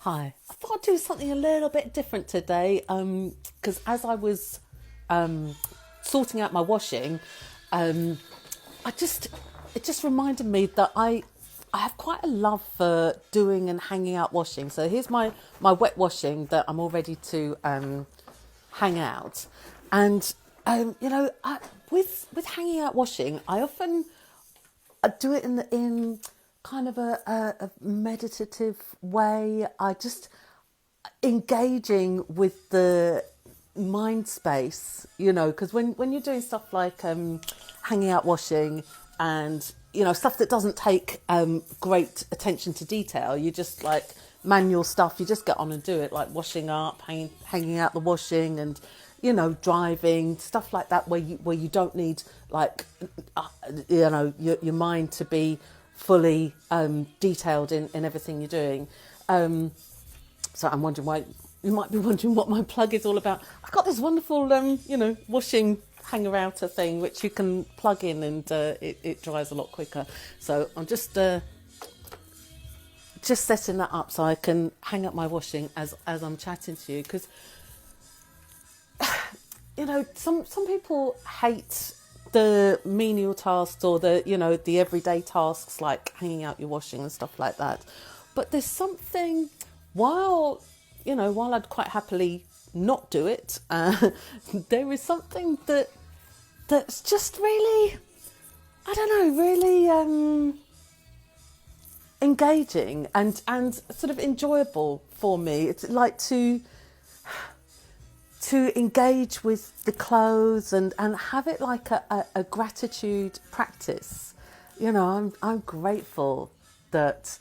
Hi, I thought I'd do something a little bit different today because as I was um, sorting out my washing, um, I just it just reminded me that I have quite a love for doing and hanging out washing. So here's my wet washing that I'm all ready to hang out, and with hanging out washing, I do it in kind of a meditative way. I just engaging with the mind space, because when you're doing stuff like hanging out washing and stuff that doesn't take great attention to detail, you just like manual stuff. You just get on and do it, like washing up, hanging out the washing, and driving, stuff like that, where you don't need like your mind to be fully detailed in everything you're doing. So I'm wondering why you might be wondering what my plug is all about. I've got this wonderful washing hanger outer thing which you can plug in, and it dries a lot quicker. So I'm just setting that up so I can hang up my washing as I'm chatting to you, because some people hate the menial tasks, or the everyday tasks like hanging out your washing and stuff like that. But there's something, while I'd quite happily not do it, there is something that's just really, I don't know, really engaging and sort of enjoyable for me. It's like to engage with the clothes and have it like a gratitude practice. I'm grateful that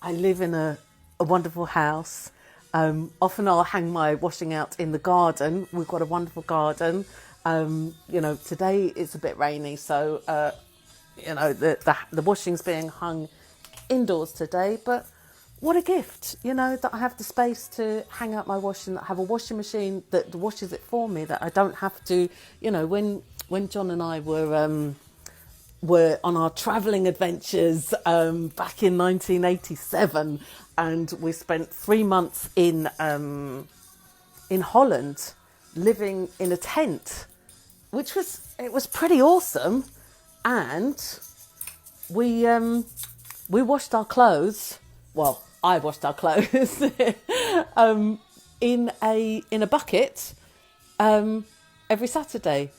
I live in a wonderful house. Often I'll hang my washing out in the garden. We've got a wonderful garden. Today it's a bit rainy, so the washing's being hung indoors today, but what a gift, that I have the space to hang out my washing, that I have a washing machine that washes it for me, that I don't have to, when John and I were on our travelling adventures back in 1987, and we spent 3 months in Holland living in a tent, it was pretty awesome, and we washed our clothes. Well, I washed our clothes in a bucket every Saturday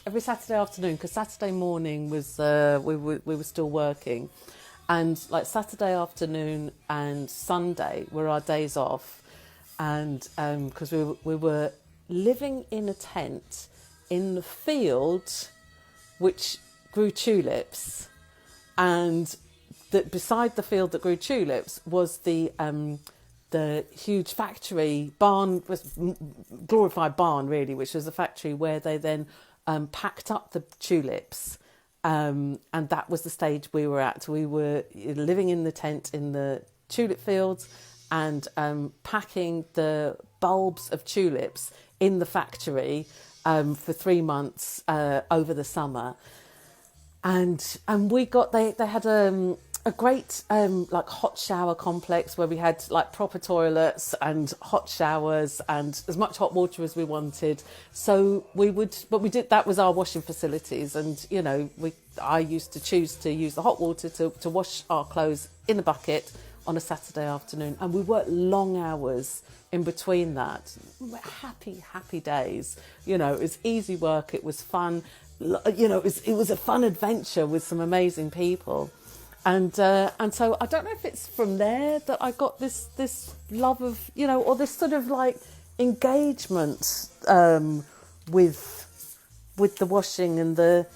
afternoon, because Saturday morning was we were still working, and like Saturday afternoon and Sunday were our days off, and because we were living in a tent in the field which grew tulips, and that beside the field that grew tulips was the huge factory barn, was glorified barn really, which was a factory where they then packed up the tulips, and that was the stage we were at. We were living in the tent in the tulip fields and packing the bulbs of tulips in the factory for 3 months over the summer. And they had a great like hot shower complex where we had like proper toilets and hot showers and as much hot water as we wanted. So that was our washing facilities, and I used to choose to use the hot water to wash our clothes in a bucket on a Saturday afternoon, and we worked long hours in between that. Happy days. It was easy work, it was fun. It was a fun adventure with some amazing people, and so I don't know if it's from there that I got this love of or this sort of like engagement with the washing and the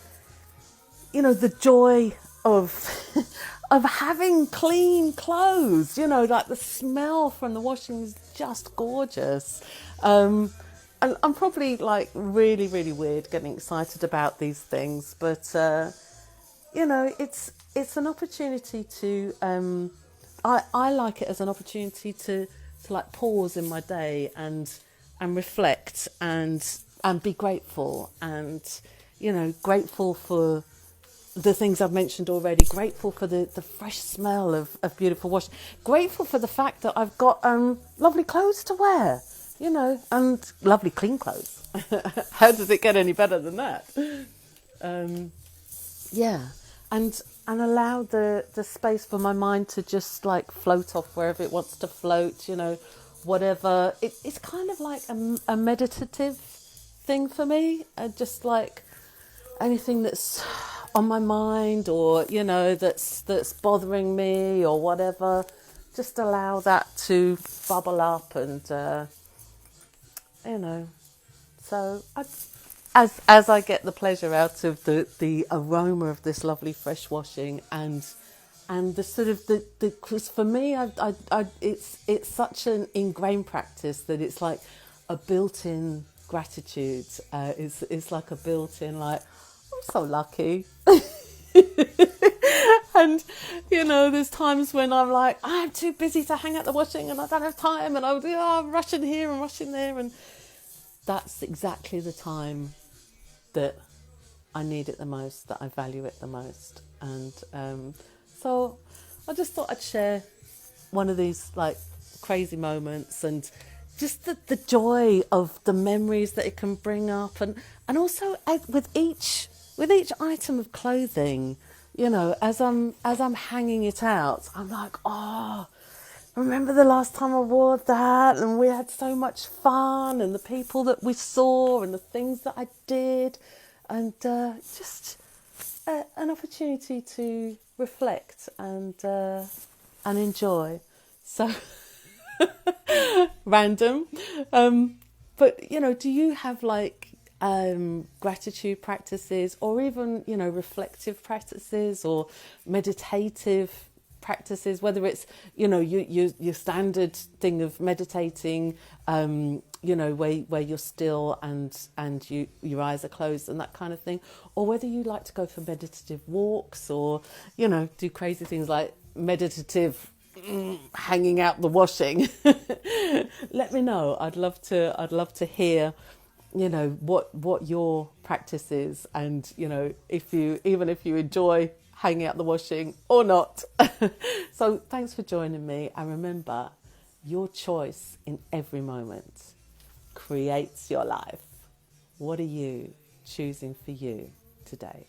joy of of having clean clothes. Like the smell from the washing is just gorgeous. And I'm probably like really, really weird getting excited about these things, but it's an opportunity to I like it as an opportunity to like pause in my day and reflect and be grateful, and grateful for the things I've mentioned already. Grateful for the fresh smell of beautiful washing. Grateful for the fact that I've got lovely clothes to wear, and lovely clean clothes. How does it get any better than that? Yeah, and allow the space for my mind to just like float off wherever it wants to float, whatever. It's kind of like a meditative thing for me, just like anything that's on my mind or, that's bothering me or whatever, just allow that to bubble up and, so as I get the pleasure out of the aroma of this lovely fresh washing and the sort of because for me it's such an ingrained practice that it's like a built-in gratitude. It's like a built-in like, I'm so lucky. And there's times when I'm like, I'm too busy to hang out the washing and I don't have time, and I'm rushing here and rushing there, and that's exactly the time that I need it the most, that I value it the most. And so I just thought I'd share one of these like crazy moments and just the joy of the memories that it can bring up, and also with each item of clothing, as I'm hanging it out, I'm like, oh, remember the last time I wore that, and we had so much fun, and the people that we saw, and the things that I did, and just an opportunity to reflect and enjoy. So random, but do you have like gratitude practices, or even reflective practices or meditative practices, whether it's your standard thing of meditating, where you're still and your eyes are closed and that kind of thing, or whether you like to go for meditative walks, or do crazy things like meditative hanging out the washing. Let me know. I'd love to hear what your practice is, and if you enjoy hanging out the washing or not. So thanks for joining me, and remember, your choice in every moment creates your life. What are you choosing for you today?